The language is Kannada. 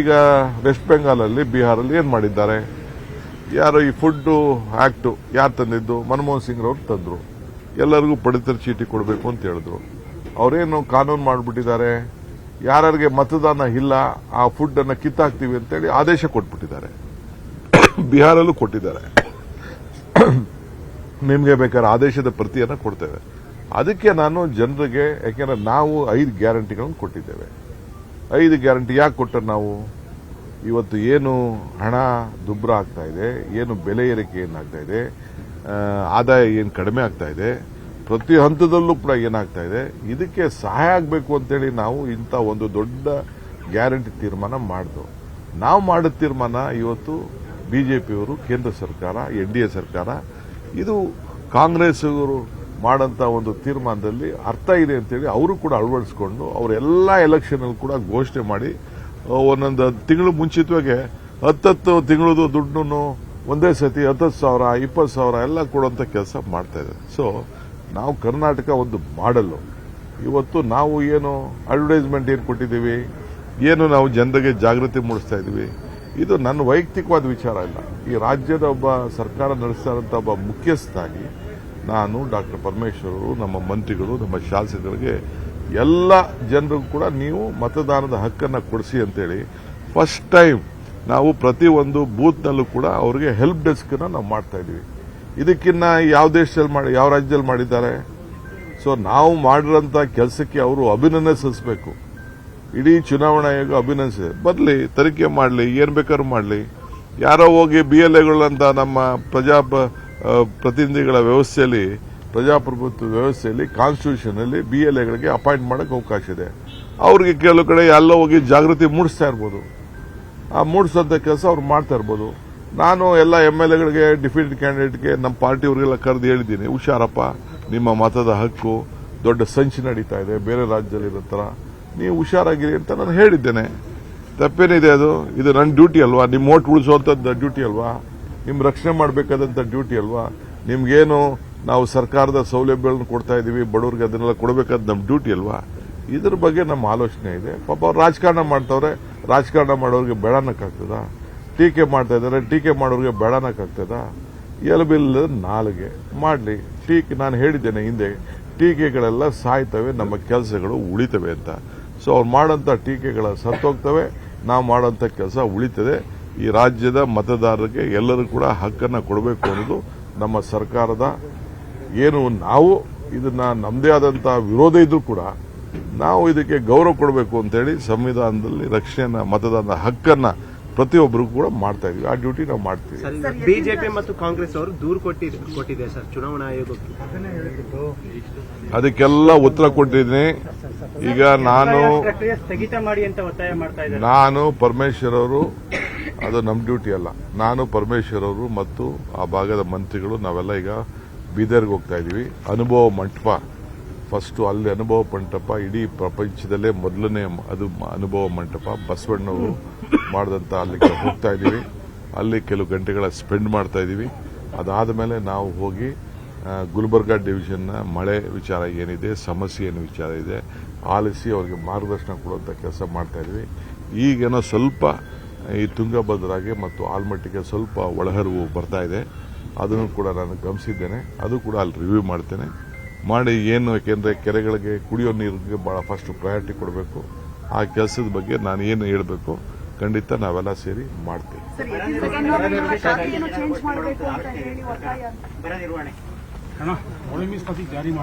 ಈಗ ವೆಸ್ಟ್ ಬೆಂಗಾಲಲ್ಲಿ, ಬಿಹಾರಲ್ಲಿ ಏನು ಮಾಡಿದ್ದಾರೆ? ಯಾರು ಈ ಫುಡ್ ಆಕ್ಟ್ ಯಾರು ತಂದಿದ್ದು? ಮನಮೋಹನ್ ಸಿಂಗ್ ಅವರು ತಂದ್ರು. ಎಲ್ಲರಿಗೂ ಪಡಿತರ ಚೀಟಿ ಕೊಡಬೇಕು ಅಂತ ಹೇಳಿದ್ರು. ಅವರೇನು ಕಾನೂನು ಮಾಡಿಬಿಟ್ಟಿದ್ದಾರೆ, ಯಾರಿಗೆ ಮತದಾನ ಇಲ್ಲ ಆ ಫುಡ್ ಅನ್ನ ಕಿತ್ತಾಕ್ತೀವಿ ಅಂತೇಳಿ ಆದೇಶ ಕೊಟ್ಬಿಟ್ಟಿದ್ದಾರೆ. ಬಿಹಾರಲ್ಲೂ ಕೊಟ್ಟಿದ್ದಾರೆ. ನಿಮಗೆ ಬೇಕಾದ್ರೆ ಆದೇಶದ ಪ್ರತಿಯನ್ನು ಕೊಡ್ತೇವೆ. ಅದಕ್ಕೆ ನಾನು ಜನರಿಗೆ, ಯಾಕೆಂದ್ರೆ ನಾವು 5 ಗ್ಯಾರಂಟಿಗಳನ್ನು ಕೊಟ್ಟಿದ್ದೇವೆ. 5 ಗ್ಯಾರಂಟಿ ಯಾಕೆ ಕೊಟ್ಟರೆ ನಾವು ಇವತ್ತು ಏನು ಹಣ ದುಬ್ಬರ ಆಗ್ತಾ ಇದೆ, ಏನು ಬೆಲೆ ಏರಿಕೆ ಏನಾಗ್ತಾ ಇದೆ, ಆದಾಯ ಏನು ಕಡಿಮೆ ಆಗ್ತಾ ಇದೆ, ಪ್ರತಿ ಹಂತದಲ್ಲೂ ಕೂಡ ಏನಾಗ್ತಾ ಇದೆ, ಇದಕ್ಕೆ ಸಹಾಯ ಆಗಬೇಕು ಅಂತೇಳಿ ನಾವು ಇಂಥ ಒಂದು ದೊಡ್ಡ ಗ್ಯಾರಂಟಿ ತೀರ್ಮಾನ ಮಾಡಿದ್ವು. ನಾವು ಮಾಡಿದ ತೀರ್ಮಾನ ಇವತ್ತು ಬಿಜೆಪಿಯವರು, ಕೇಂದ್ರ ಸರ್ಕಾರ, ಎನ್ಡಿಎ ಸರ್ಕಾರ, ಇದು ಕಾಂಗ್ರೆಸ್ ಅವರು ಮಾಡಂತ ಒಂದು ತೀರ್ಮಾನದಲ್ಲಿ ಅರ್ಥ ಇದೆ ಅಂತೇಳಿ ಅವರು ಕೂಡ ಅಳವಡಿಸಿಕೊಂಡು ಅವರೆಲ್ಲ ಎಲೆಕ್ಷನ್ ಅಲ್ಲಿ ಕೂಡ ಘೋಷಣೆ ಮಾಡಿ ಒಂದೊಂದು ತಿಂಗಳು ಮುಂಚಿತವಾಗಿ 10 ತಿಂಗಳದು ದುಡ್ಡನ್ನು ಒಂದೇ ಸತಿ 10,000, 20,000 ಎಲ್ಲ ಕೊಡುವಂತ ಕೆಲಸ ಮಾಡ್ತಾ ಇದ್ದಾರೆ. ಸೊ ನಾವು ಕರ್ನಾಟಕ ಒಂದು ಮಾಡಲ್ಲು. ಇವತ್ತು ನಾವು ಏನು ಅಡ್ವರ್ಟೈಸ್ಮೆಂಟ್ ಏನು ಕೊಟ್ಟಿದ್ದೀವಿ, ಏನು ನಾವು ಜನರಿಗೆ ಜಾಗೃತಿ ಮೂಡಿಸ್ತಾ ಇದ್ದೀವಿ, ಇದು ನನ್ನ ವೈಯಕ್ತಿಕವಾದ ವಿಚಾರ ಇಲ್ಲ. ಈ ರಾಜ್ಯದ ಒಬ್ಬ ಸರ್ಕಾರ ನಡೆಸ್ತಾ ಇರುವಂತ ಒಬ್ಬ ಮುಖ್ಯಸ್ಥನಾಗಿ ನಾನು, ಡಾಕ್ಟರ್ ಪರಮೇಶ್ವರ್, ನಮ್ಮ ಮಂತ್ರಿಗಳು, ನಮ್ಮ ಶಾಸಕರಿಗೆ ಎಲ್ಲ ಜನರಿಗೂ ಕೂಡ ನೀವು ಮತದಾನದ ಹಕ್ಕನ್ನು ಕೊಡಿಸಿ ಅಂತೇಳಿ ಫಸ್ಟ್ ಟೈಮ್ ನಾವು ಪ್ರತಿ ಒಂದು ಬೂತ್ನಲ್ಲೂ ಕೂಡ ಅವರಿಗೆ ಹೆಲ್ಪ್ ಡೆಸ್ಕ್ ನಾವು ಮಾಡ್ತಾ ಇದೀವಿ. ಇದಕ್ಕಿನ್ನ ಯಾವ ದೇಶದಲ್ಲಿ ಯಾವ ರಾಜ್ಯದಲ್ಲಿ ಮಾಡಿದ್ದಾರೆ? ಸೊ ನಾವು ಮಾಡಿರೋಂಥ ಕೆಲಸಕ್ಕೆ ಅವರು ಅಭಿನಂದನೆ ಸಲ್ಲಿಸಬೇಕು. ಇಡೀ ಚುನಾವಣಾ ಆಯೋಗ ಅಭಿನಂದಿಸಿದೆ. ಬರಲಿ, ತನಿಖೆ ಮಾಡಲಿ, ಏನ್ ಬೇಕಾದ್ರೂ ಮಾಡಲಿ. ಯಾರೋ ಹೋಗಿ BLAಗಳಂತ ನಮ್ಮ ಪ್ರತಿನಿಧಿಗಳ ವ್ಯವಸ್ಥೆಯಲ್ಲಿ, ಪ್ರಜಾಪ್ರಭುತ್ವ ವ್ಯವಸ್ಥೆಯಲ್ಲಿ, ಕಾನ್ಸ್ಟಿಟ್ಯೂಷನ್ ಅಲ್ಲಿ BLAಗಳಿಗೆ ಅಪಾಯಿಂಟ್ ಮಾಡಕ್ಕೆ ಅವಕಾಶ ಇದೆ. ಅವ್ರಿಗೆ ಕೆಲವು ಕಡೆ ಎಲ್ಲ ಹೋಗಿ ಜಾಗೃತಿ ಮೂಡಿಸ್ತಾ ಇರ್ಬೋದು. ಆ ಮೂಡಿಸೋಂಥ ಕೆಲಸ ಅವ್ರು ಮಾಡ್ತಾ ಇರ್ಬೋದು. ನಾನು ಎಲ್ಲ MLAಗಳಿಗೆ, ಡಿಫೀಟ್ ಕ್ಯಾಂಡಿಡೇಟ್ಗೆ, ನಮ್ಮ ಪಾರ್ಟಿಯವರಿಗೆಲ್ಲ ಕರೆದು ಹೇಳಿದ್ದೀನಿ, ಹುಷಾರಪ್ಪ, ನಿಮ್ಮ ಮತದ ಹಕ್ಕು, ದೊಡ್ಡ ಸಂಚು ನಡೀತಾ ಇದೆ ಬೇರೆ ರಾಜ್ಯದಲ್ಲಿ ಇರೋ ತರ, ನೀವು ಹುಷಾರಾಗಿರಿ ಅಂತ ನಾನು ಹೇಳಿದ್ದೇನೆ. ತಪ್ಪೇನಿದೆ ಅದು? ಇದು ನನ್ನ ಡ್ಯೂಟಿ ಅಲ್ವಾ? ನಿಮ್ಮ ಓಟ್ ಉಳಿಸುವಂತದ್ದು ಡ್ಯೂಟಿ ಅಲ್ವಾ? ನಿಮ್ ರಕ್ಷಣೆ ಮಾಡಬೇಕಾದಂತ ಡ್ಯೂಟಿ ಅಲ್ವಾ? ನಿಮ್ಗೇನು ನಾವು ಸರ್ಕಾರದ ಸೌಲಭ್ಯಗಳನ್ನು ಕೊಡ್ತಾ ಇದೀವಿ, ಬಡವರಿಗೆ ಅದನ್ನೆಲ್ಲ ಕೊಡಬೇಕಾದ ನಮ್ಮ ಡ್ಯೂಟಿ ಅಲ್ವಾ? ಇದ್ರ ಬಗ್ಗೆ ನಮ್ಮ ಆಲೋಚನೆ ಇದೆ. ಪಾಪ ಅವ್ರು ರಾಜಕಾರಣ ಮಾಡ್ತವ್ರೆ, ರಾಜಕಾರಣ ಮಾಡೋರಿಗೆ ಬೇಡನಕ್ಕಾಗ್ತದ? ಟೀಕೆ ಮಾಡ್ತಾ ಇದ್ದಾರೆ, ಟೀಕೆ ಮಾಡೋರಿಗೆ ಬೇಡನಕ್ಕಾಗ್ತದ? ಎಲಬಿಲ್ಲ ನಾಲಿಗೆ ಮಾಡಲಿ. ನಾನು ಹೇಳಿದ್ದೇನೆ ಹಿಂದೆ, ಟೀಕೆಗಳೆಲ್ಲ ಸಾಯ್ತವೆ, ನಮ್ಮ ಕೆಲಸಗಳು ಉಳಿತವೆ ಅಂತ. ಸೊ ಅವ್ರು ಮಾಡೋಂಥ ಟೀಕೆಗಳ ಸತ್ತೋಗ್ತವೆ, ನಾವು ಮಾಡೋಂಥ ಕೆಲಸ ಉಳಿತದೆ. ಈ ರಾಜ್ಯದ ಮತದಾರರಿಗೆ ಎಲ್ಲರೂ ಕೂಡ ಹಕ್ಕನ್ನು ಕೊಡಬೇಕು ಅನ್ನೋದು ನಮ್ಮ ಸರ್ಕಾರದ ಏನು. ನಾವು ಇದನ್ನ ನಮ್ಮದೇ ಆದಂತಹ ವಿರೋಧ ಇದ್ರೂ ಕೂಡ ನಾವು ಇದಕ್ಕೆ ಗೌರವ ಕೊಡಬೇಕು ಅಂತೇಳಿ ಸಂವಿಧಾನದಲ್ಲಿ ರಕ್ಷಣೆಯ ಮತದಾನದ ಹಕ್ಕನ್ನ ಪ್ರತಿಯೊಬ್ಬರಿಗೂ ಕೂಡ ಮಾಡ್ತಾ ಇದೀವಿ. ಆ ಡ್ಯೂಟಿ ನಾವು ಮಾಡ್ತೀವಿ. ಬಿಜೆಪಿ ಮತ್ತು ಕಾಂಗ್ರೆಸ್ ಅವರು ದೂರು ಕೊಟ್ಟಿದೆ ಸರ್ ಚುನಾವಣಾ ಆಯೋಗಕ್ಕೆ. ಅದಕ್ಕೆಲ್ಲ ಉತ್ತರ ಕೊಟ್ಟಿದ್ದೀನಿ. ಈಗ ಸ್ಥಗಿತ ಮಾಡಿ ಅಂತ ಒತ್ತಾಯ ಮಾಡ್ತಾ ಇದ್ದಾರೆ. ನಾನು ಪರಮೇಶ್ವರ್ ಅವರು, ಅದು ನಮ್ಮ ಡ್ಯೂಟಿ ಅಲ್ಲ. ನಾನು ಪರಮೇಶ್ವರ್ ಅವರು ಮತ್ತು ಆ ಭಾಗದ ಮಂತ್ರಿಗಳು ನಾವೆಲ್ಲ ಈಗ ಬೀದರ್ಗೆ ಹೋಗ್ತಾ ಇದೀವಿ. ಅನುಭವ ಮಂಟಪ, ಫಸ್ಟ್ ಅಲ್ಲಿ ಅನುಭವ ಮಂಟಪ ಇಡೀ ಪ್ರಪಂಚದಲ್ಲೇ ಮೊದಲನೇ ಅದು ಅನುಭವ ಮಂಟಪ ಬಸವಣ್ಣವರು ಮಾಡಿದಂತ ಅಲ್ಲಿಗೆ ಹೋಗ್ತಾ ಇದೀವಿ. ಅಲ್ಲಿ ಕೆಲವು ಗಂಟೆಗಳ ಸ್ಪೆಂಡ್ ಮಾಡ್ತಾ ಇದೀವಿ. ಅದಾದ ಮೇಲೆ ನಾವು ಹೋಗಿ ಗುಲ್ಬರ್ಗಾ ಡಿವಿಷನ್ನ ಮಳೆ ವಿಚಾರ ಏನಿದೆ, ಸಮಸ್ಯೆ ಏನು ವಿಚಾರ ಇದೆ ಆಲಿಸಿ ಅವರಿಗೆ ಮಾರ್ಗದರ್ಶನ ಕೊಡುವಂತ ಕೆಲಸ ಮಾಡ್ತಾ ಇದೀವಿ. ಈಗೇನೋ ಸ್ವಲ್ಪ ಈ ತುಂಗಭದ್ರಾಗೆ ಮತ್ತು ಆಲ್ಮಟ್ಟಿಗೆ ಸ್ವಲ್ಪ ಒಳಹರಿವು ಬರ್ತಾ ಇದೆ. ಅದನ್ನು ಕೂಡ ನಾನು ಗಮನಿಸಿದ್ದೇನೆ. ಅದು ಕೂಡ ಅಲ್ಲಿ ರಿವ್ಯೂ ಮಾಡ್ತೇನೆ. ಮಾಡಿ ಏನು, ಯಾಕೆಂದ್ರೆ ಕೆರೆಗಳಿಗೆ ಕುಡಿಯೋ ನೀರಿಗೆ ಬಹಳ ಫಸ್ಟ್ ಪ್ರಯಾರಿಟಿ ಕೊಡಬೇಕು. ಆ ಕೆಲಸದ ಬಗ್ಗೆ ನಾನು ಏನು ಹೇಳಬೇಕು ಖಂಡಿತ ನಾವೆಲ್ಲ ಸೇರಿ ಮಾಡ್ತೀವಿ.